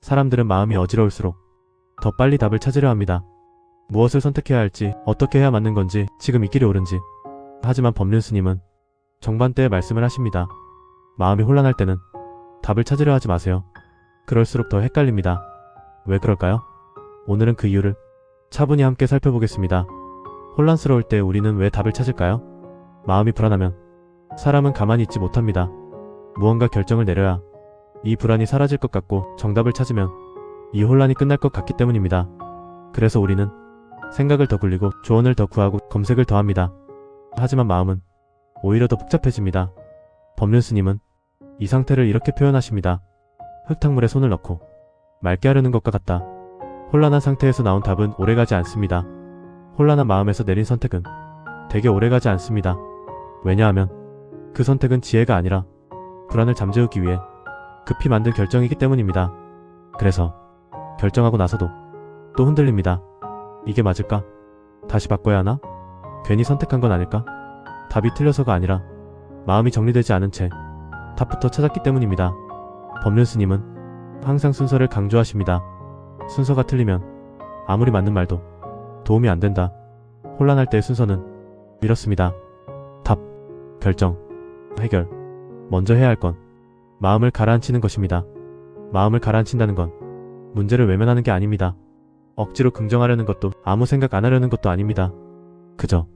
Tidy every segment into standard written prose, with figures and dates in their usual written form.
사람들은 마음이 어지러울수록 더 빨리 답을 찾으려 합니다. 무엇을 선택해야 할지, 어떻게 해야 맞는 건지, 지금 이 길이 옳은지. 하지만 법륜 스님은 정반대의 말씀을 하십니다. 마음이 혼란할 때는 답을 찾으려 하지 마세요. 그럴수록 더 헷갈립니다. 왜 그럴까요? 오늘은 그 이유를 차분히 함께 살펴보겠습니다. 혼란스러울 때 우리는 왜 답을 찾을까요? 마음이 불안하면 사람은 가만히 있지 못합니다. 무언가 결정을 내려야 이 불안이 사라질 것 같고, 정답을 찾으면 이 혼란이 끝날 것 같기 때문입니다. 그래서 우리는 생각을 더 굴리고 조언을 더 구하고 검색을 더 합니다. 하지만 마음은 오히려 더 복잡해집니다. 법륜 스님은 이 상태를 이렇게 표현하십니다. 흙탕물에 손을 넣고 맑게 하려는 것과 같다. 혼란한 상태에서 나온 답은 오래가지 않습니다. 혼란한 마음에서 내린 선택은 되게 오래가지 않습니다. 왜냐하면 그 선택은 지혜가 아니라 불안을 잠재우기 위해 급히 만든 결정이기 때문입니다. 그래서 결정하고 나서도 또 흔들립니다. 이게 맞을까? 다시 바꿔야 하나? 괜히 선택한 건 아닐까? 답이 틀려서가 아니라 마음이 정리되지 않은 채 답부터 찾았기 때문입니다. 법륜 스님은 항상 순서를 강조하십니다. 순서가 틀리면 아무리 맞는 말도 도움이 안 된다. 혼란할 때의 순서는 이렇습니다. 답, 결정, 해결. 먼저 해야 할 건 마음을 가라앉히는 것입니다. 마음을 가라앉힌다는 건 문제를 외면하는 게 아닙니다. 억지로 긍정하려는 것도, 아무 생각 안 하려는 것도 아닙니다. 그저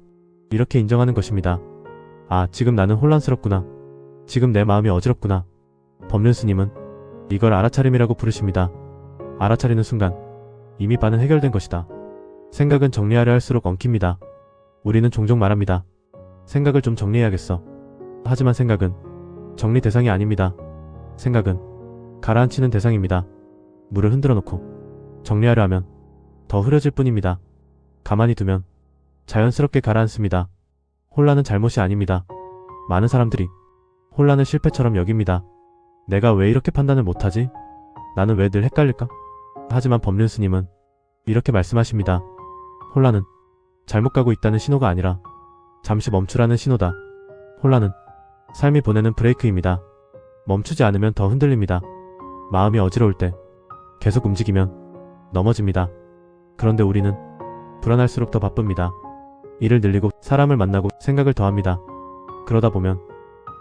이렇게 인정하는 것입니다. 아, 지금 나는 혼란스럽구나. 지금 내 마음이 어지럽구나. 법륜 스님은 이걸 알아차림이라고 부르십니다. 알아차리는 순간 이미 반은 해결된 것이다. 생각은 정리하려 할수록 엉킵니다. 우리는 종종 말합니다. 생각을 좀 정리해야겠어. 하지만 생각은 정리 대상이 아닙니다. 생각은 가라앉히는 대상입니다. 물을 흔들어 놓고 정리하려 하면 더 흐려질 뿐입니다. 가만히 두면 자연스럽게 가라앉습니다. 혼란은 잘못이 아닙니다. 많은 사람들이 혼란을 실패처럼 여깁니다. 내가 왜 이렇게 판단을 못하지? 나는 왜 늘 헷갈릴까? 하지만 법륜 스님은 이렇게 말씀하십니다. 혼란은 잘못 가고 있다는 신호가 아니라 잠시 멈추라는 신호다. 혼란은 삶이 보내는 브레이크입니다. 멈추지 않으면 더 흔들립니다. 마음이 어지러울 때 계속 움직이면 넘어집니다. 그런데 우리는 불안할수록 더 바쁩니다. 일을 늘리고 사람을 만나고 생각을 더합니다. 그러다 보면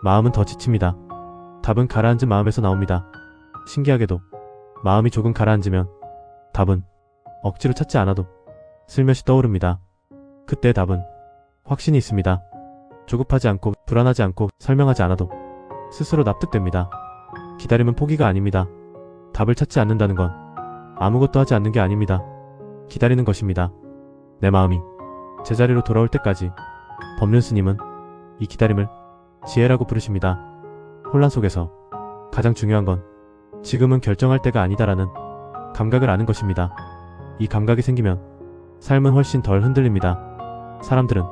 마음은 더 지칩니다. 답은 가라앉은 마음에서 나옵니다. 신기하게도 마음이 조금 가라앉으면 답은 억지로 찾지 않아도 슬며시 떠오릅니다. 그때 답은 확신이 있습니다. 조급하지 않고 불안하지 않고 설명하지 않아도 스스로 납득됩니다. 기다림은 포기가 아닙니다. 답을 찾지 않는다는 건 아무것도 하지 않는 게 아닙니다. 기다리는 것입니다. 내 마음이 제자리로 돌아올 때까지. 법륜 스님은 이 기다림을 지혜라고 부르십니다. 혼란 속에서 가장 중요한 건 지금은 결정할 때가 아니다라는 감각을 아는 것입니다. 이 감각이 생기면 삶은 훨씬 덜 흔들립니다. 사람들은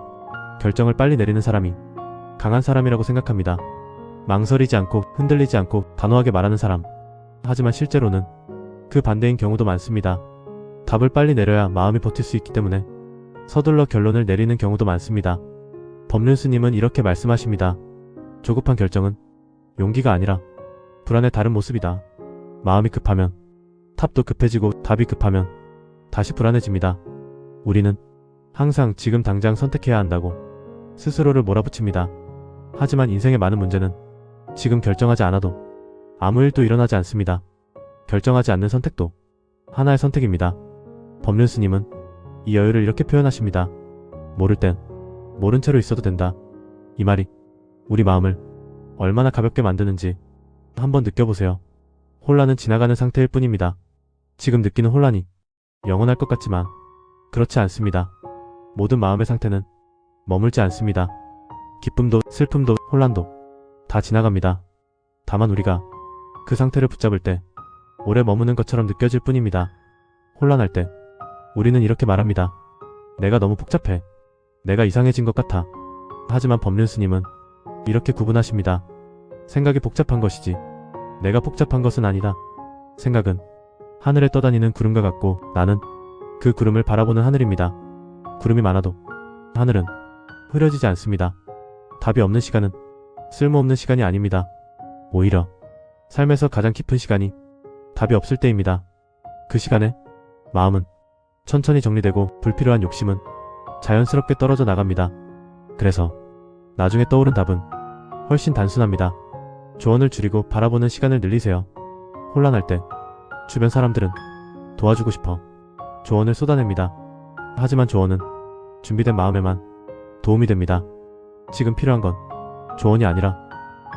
결정을 빨리 내리는 사람이 강한 사람이라고 생각합니다. 망설이지 않고 흔들리지 않고 단호하게 말하는 사람. 하지만 실제로는 그 반대인 경우도 많습니다. 답을 빨리 내려야 마음이 버틸 수 있기 때문에 서둘러 결론을 내리는 경우도 많습니다. 법륜 스님은 이렇게 말씀하십니다. 조급한 결정은 용기가 아니라 불안의 다른 모습이다. 마음이 급하면 탑도 급해지고 답이 급하면 다시 불안해집니다. 우리는 항상 지금 당장 선택해야 한다고 스스로를 몰아붙입니다. 하지만 인생의 많은 문제는 지금 결정하지 않아도 아무 일도 일어나지 않습니다. 결정하지 않는 선택도 하나의 선택입니다. 법륜 스님은 이 여유를 이렇게 표현하십니다. 모를 땐 모른 채로 있어도 된다. 이 말이 우리 마음을 얼마나 가볍게 만드는지 한번 느껴보세요. 혼란은 지나가는 상태일 뿐입니다. 지금 느끼는 혼란이 영원할 것 같지만 그렇지 않습니다. 모든 마음의 상태는 머물지 않습니다. 기쁨도 슬픔도 혼란도 다 지나갑니다. 다만 우리가 그 상태를 붙잡을 때 오래 머무는 것처럼 느껴질 뿐입니다. 혼란할 때 우리는 이렇게 말합니다. 내가 너무 복잡해. 내가 이상해진 것 같아. 하지만 법륜 스님은 이렇게 구분하십니다. 생각이 복잡한 것이지 내가 복잡한 것은 아니다. 생각은 하늘에 떠다니는 구름과 같고 나는 그 구름을 바라보는 하늘입니다. 구름이 많아도 하늘은 흐려지지 않습니다. 답이 없는 시간은 쓸모없는 시간이 아닙니다. 오히려 삶에서 가장 깊은 시간이 답이 없을 때입니다. 그 시간에 마음은 천천히 정리되고 불필요한 욕심은 자연스럽게 떨어져 나갑니다. 그래서 나중에 떠오른 답은 훨씬 단순합니다. 조언을 줄이고 바라보는 시간을 늘리세요. 혼란할 때 주변 사람들은 도와주고 싶어 조언을 쏟아냅니다. 하지만 조언은 준비된 마음에만 도움이 됩니다. 지금 필요한 건 조언이 아니라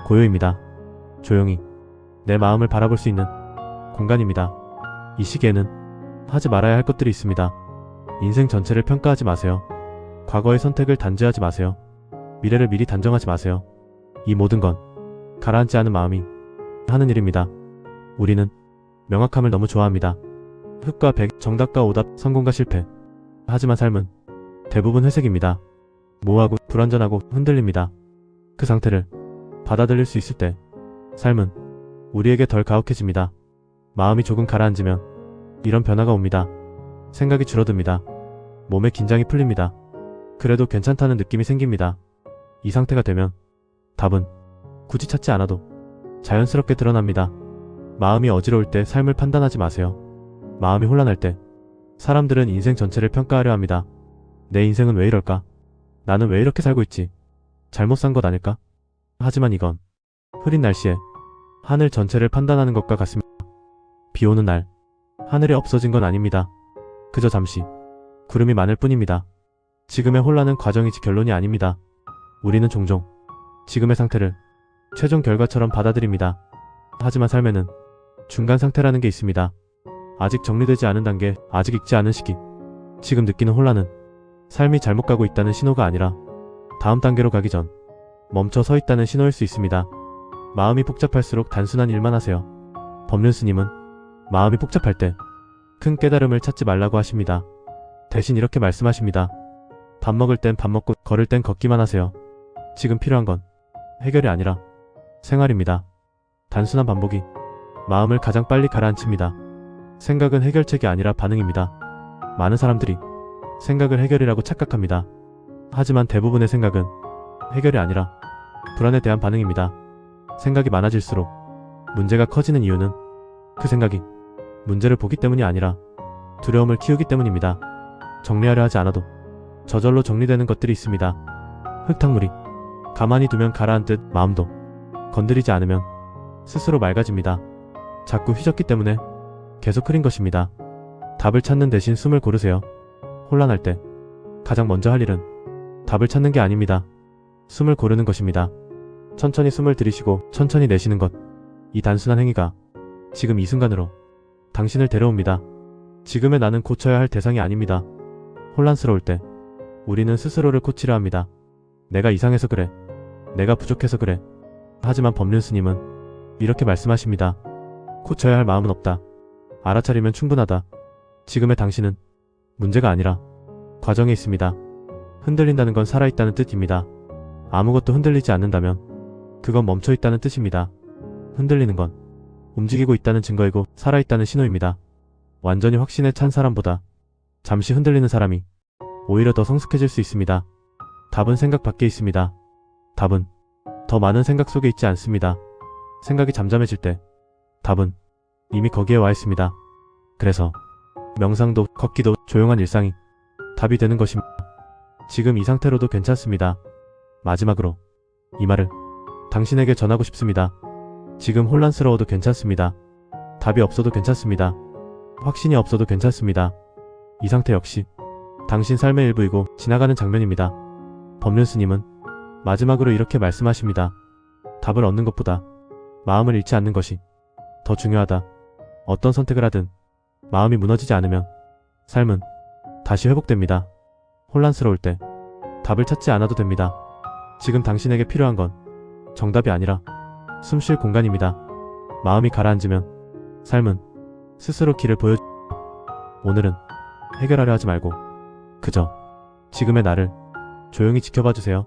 고요입니다. 조용히 내 마음을 바라볼 수 있는 공간입니다. 이 시기에는 하지 말아야 할 것들이 있습니다. 인생 전체를 평가하지 마세요. 과거의 선택을 단죄하지 마세요. 미래를 미리 단정하지 마세요. 이 모든 건 가라앉지 않은 마음이 하는 일입니다. 우리는 명확함을 너무 좋아합니다. 흑과 백, 정답과 오답, 성공과 실패. 하지만 삶은 대부분 회색입니다. 모호하고 불완전하고 흔들립니다. 그 상태를 받아들일 수 있을 때 삶은 우리에게 덜 가혹해집니다. 마음이 조금 가라앉으면 이런 변화가 옵니다. 생각이 줄어듭니다. 몸의 긴장이 풀립니다. 그래도 괜찮다는 느낌이 생깁니다. 이 상태가 되면 답은 굳이 찾지 않아도 자연스럽게 드러납니다. 마음이 어지러울 때 삶을 판단하지 마세요. 마음이 혼란할 때 사람들은 인생 전체를 평가하려 합니다. 내 인생은 왜 이럴까? 나는 왜 이렇게 살고 있지? 잘못 산 것 아닐까? 하지만 이건 흐린 날씨에 하늘 전체를 판단하는 것과 같습니다. 비 오는 날 하늘이 없어진 건 아닙니다. 그저 잠시 구름이 많을 뿐입니다. 지금의 혼란은 과정이지 결론이 아닙니다. 우리는 종종 지금의 상태를 최종 결과처럼 받아들입니다. 하지만 삶에는 중간 상태라는 게 있습니다. 아직 정리되지 않은 단계, 아직 익지 않은 시기. 지금 느끼는 혼란은 삶이 잘못 가고 있다는 신호가 아니라 다음 단계로 가기 전 멈춰 서 있다는 신호일 수 있습니다. 마음이 복잡할수록 단순한 일만 하세요. 법륜 스님은 마음이 복잡할 때 큰 깨달음을 찾지 말라고 하십니다. 대신 이렇게 말씀하십니다. 밥 먹을 땐 밥 먹고 걸을 땐 걷기만 하세요. 지금 필요한 건 해결이 아니라 생활입니다. 단순한 반복이 마음을 가장 빨리 가라앉힙니다. 생각은 해결책이 아니라 반응입니다. 많은 사람들이 생각을 해결이라고 착각합니다. 하지만 대부분의 생각은 해결이 아니라 불안에 대한 반응입니다. 생각이 많아질수록 문제가 커지는 이유는 그 생각이 문제를 보기 때문이 아니라 두려움을 키우기 때문입니다. 정리하려 하지 않아도 저절로 정리되는 것들이 있습니다. 흙탕물이 가만히 두면 가라앉듯 마음도 건드리지 않으면 스스로 맑아집니다. 자꾸 휘젓기 때문에 계속 흐린 것입니다. 답을 찾는 대신 숨을 고르세요. 혼란할 때 가장 먼저 할 일은 답을 찾는 게 아닙니다. 숨을 고르는 것입니다. 천천히 숨을 들이쉬고 천천히 내쉬는 것. 이 단순한 행위가 지금 이 순간으로 당신을 데려옵니다. 지금의 나는 고쳐야 할 대상이 아닙니다. 혼란스러울 때 우리는 스스로를 고치려 합니다. 내가 이상해서 그래. 내가 부족해서 그래. 하지만 법륜 스님은 이렇게 말씀하십니다. 고쳐야 할 마음은 없다. 알아차리면 충분하다. 지금의 당신은 문제가 아니라 과정에 있습니다. 흔들린다는 건 살아있다는 뜻입니다. 아무것도 흔들리지 않는다면 그건 멈춰있다는 뜻입니다. 흔들리는 건 움직이고 있다는 증거이고 살아있다는 신호입니다. 완전히 확신에 찬 사람보다 잠시 흔들리는 사람이 오히려 더 성숙해질 수 있습니다. 답은 생각 밖에 있습니다. 답은 더 많은 생각 속에 있지 않습니다. 생각이 잠잠해질 때 답은 이미 거기에 와 있습니다. 그래서 명상도 걷기도 조용한 일상이 답이 되는 것입니다. 지금 이 상태로도 괜찮습니다. 마지막으로 이 말을 당신에게 전하고 싶습니다. 지금 혼란스러워도 괜찮습니다. 답이 없어도 괜찮습니다. 확신이 없어도 괜찮습니다. 이 상태 역시 당신 삶의 일부이고 지나가는 장면입니다. 법륜 스님은 마지막으로 이렇게 말씀하십니다. 답을 얻는 것보다 마음을 잃지 않는 것이 더 중요하다. 어떤 선택을 하든 마음이 무너지지 않으면 삶은 다시 회복됩니다. 혼란스러울 때 답을 찾지 않아도 됩니다. 지금 당신에게 필요한 건 정답이 아니라 숨 쉴 공간입니다. 마음이 가라앉으면 삶은 스스로 길을 보여줍니다. 오늘은 해결하려 하지 말고 그저 지금의 나를 조용히 지켜봐 주세요.